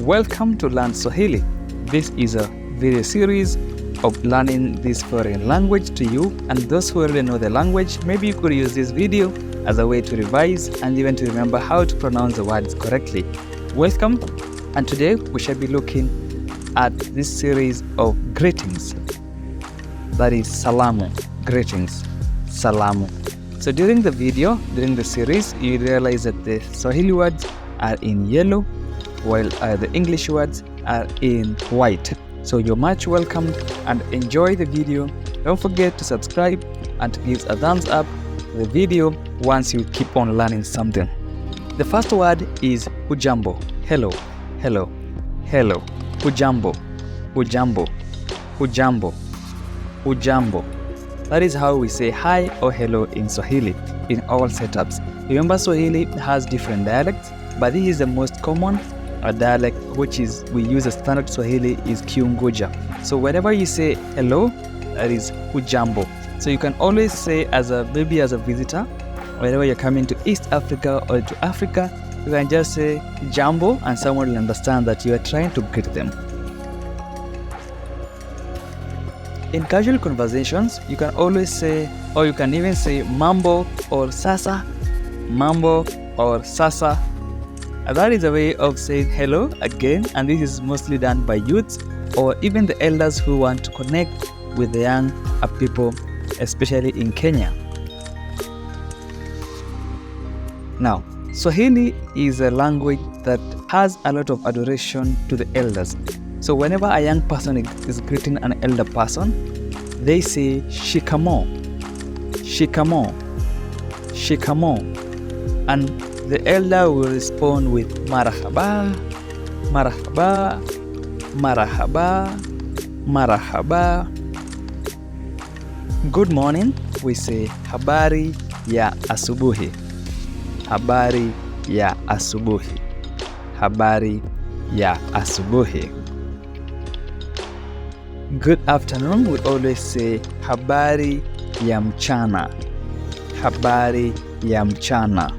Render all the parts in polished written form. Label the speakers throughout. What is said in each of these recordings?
Speaker 1: Welcome to Learn Swahili. This is a video series of learning this foreign language to you, and those who already know the language, maybe you could use this video as a way to revise and even to remember how to pronounce the words correctly. Welcome, and today we shall be looking at this series of greetings. That is Salamu, greetings, Salamu. So during the series, you realize that the Swahili words are in yellow, while the English words are in white. So you're much welcome and enjoy the video. Don't forget to subscribe and to give a thumbs up to the video once you keep on learning something. The first word is hujambo, hello, hello, hello. Hujambo, hujambo, hujambo, hujambo. That is how we say hi or hello in Swahili in all setups. Remember, Swahili has different dialects, but this is the most common dialect which is we use as standard Swahili is Kiunguja. So whenever you say hello, that is hujambo. So you can always say maybe as a visitor, whenever you're coming to East Africa or to Africa, you can just say jambo and someone will understand that you are trying to greet them. In casual conversations, you can always say, or you can even say mambo or sasa, mambo or sasa. And that is a way of saying hello again, and this is mostly done by youths or even the elders who want to connect with the young people, especially in Kenya. Now, Swahili is a language that has a lot of adoration to the elders. So whenever a young person is greeting an elder person, they say shikamo, shikamo, shikamo. And the elder will respond with marahaba, marahaba, marahaba, marahaba. Good morning, we say habari ya asubuhi, habari ya asubuhi, habari ya asubuhi. Good afternoon, we always say habari ya mchana, habari ya mchana,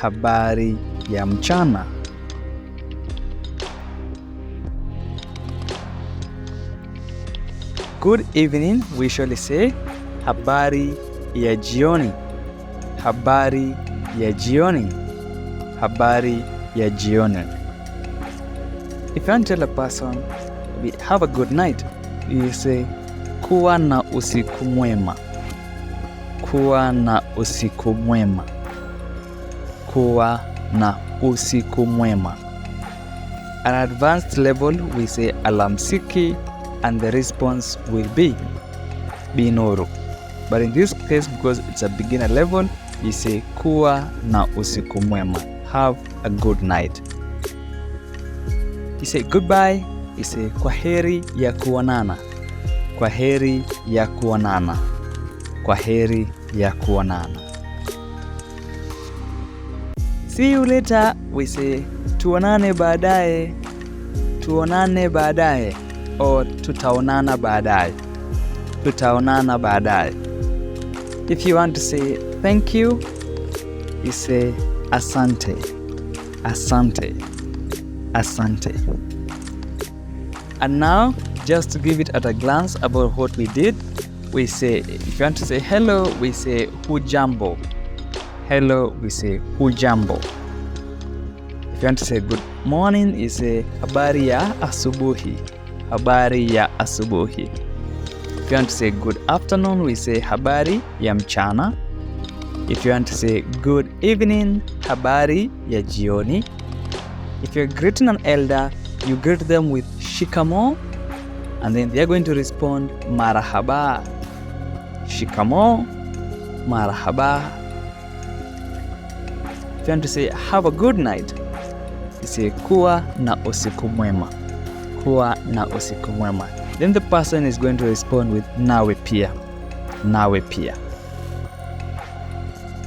Speaker 1: habari ya mchana. Good evening, we usually say habari ya jioni, habari ya jioni, habari ya jioni. If you want to tell a person, have a good night, you say kuwa na usiku mwema, kuwa na usiku mwema, kuwa na usiku mwema. At an advanced level, we say alamsiki, and the response will be binuru. But in this case, because it's a beginner level, you say kuwa na usiku mwema, have a good night. You say goodbye, you say kwaheri ya kuonana, kwaheri ya kuonana, kwaheri ya kuonana. See you later, we say tuonane baadaye, tuonane baadaye, or tutaonana baadaye, tutaonana baadaye. If you want to say thank you, you say asante, asante, asante. And now, just to give it at a glance about what we did, we say, if you want to say hello, we say hujambo. Hello, we say hujambo. If you want to say good morning, you say habari ya asubuhi, habari ya asubuhi. If you want to say good afternoon, we say habari ya mchana. If you want to say good evening, habari ya jioni. If you're greeting an elder, you greet them with shikamo, and then they're going to respond marahaba, shikamo, marahaba. If you want to say have a good night, you say kuwa na usiku mwema, kuwa na usiku mwema. Then the person is going to respond with nawe pia, nawe pia.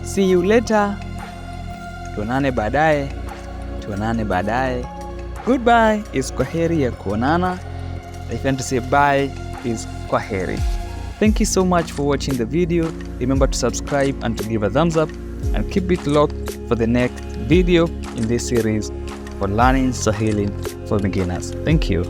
Speaker 1: See you later, tuonane baadaye, tuonane baadaye. Goodbye is kwaheri ya kuonana. If you want to say bye is kwaheri. Thank you so much for watching the video. Remember to subscribe and to give a thumbs up, and keep it locked for the next video in this series for learning Swahili for beginners. Thank you.